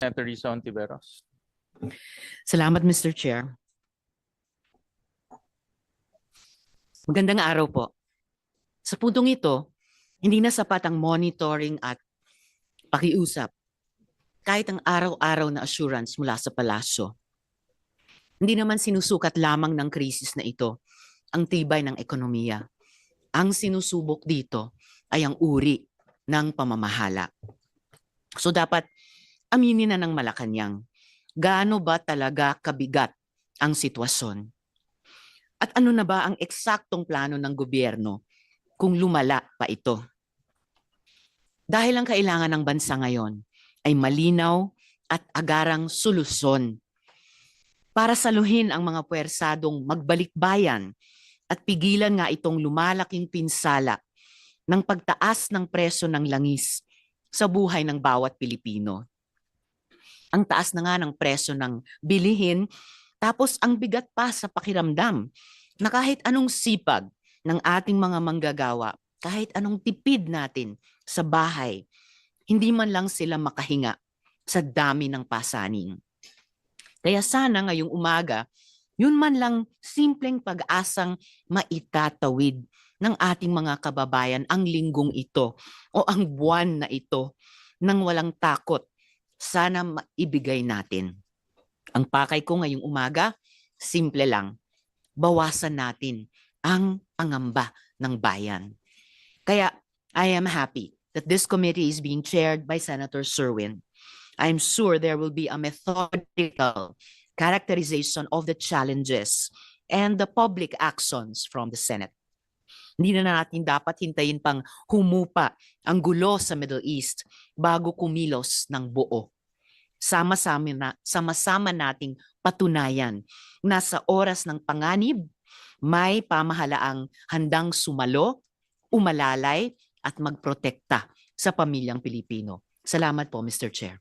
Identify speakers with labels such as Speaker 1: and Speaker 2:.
Speaker 1: Senator Risa Hontiveros.
Speaker 2: Salamat, Mr. Chair. Magandang araw po. Sa puntong ito, hindi na sapat ang monitoring at pakiusap kahit ang araw-araw na assurance mula sa palasyo. Hindi naman sinusukat lamang ng krisis na ito ang tibay ng ekonomiya. Ang sinusubok dito ay ang uri ng pamamahala. So dapat aminin na ng Malacanang, gaano ba talaga kabigat ang sitwasyon? At ano na ba ang eksaktong plano ng gobyerno kung lumala pa ito? Dahil ang kailangan ng bansa ngayon ay malinaw at agarang solusyon para saluhin ang mga puwersadong magbalikbayan at pigilan nga itong lumalaking pinsala ng pagtaas ng presyo ng langis sa buhay ng bawat Pilipino. Ang taas na nga ng presyo ng bilihin, tapos ang bigat pa sa pakiramdam na kahit anong sipag ng ating mga manggagawa, kahit anong tipid natin sa bahay, hindi man lang sila makahinga sa dami ng pasaning. Kaya sana ngayong umaga, yun man lang simpleng pag-asang maitatawid ng ating mga kababayan ang linggong ito o ang buwan na ito nang walang takot, sana maibigay natin. Ang pakay ko ngayong umaga, simple lang, bawasan natin ang pangamba ng bayan. Kaya I am happy that this committee is being chaired by Senator Sherwin. I'm sure there will be a methodical characterization of the challenges and the public actions from the Senate. Hindi na natin dapat hintayin pang humupa ang gulo sa Middle East bago kumilos ng buo. Sama-sama nating patunayan na sa oras ng panganib, may pamahalaang handang sumalo, umalalay at magprotekta sa pamilyang Pilipino. Salamat po, Mr. Chair.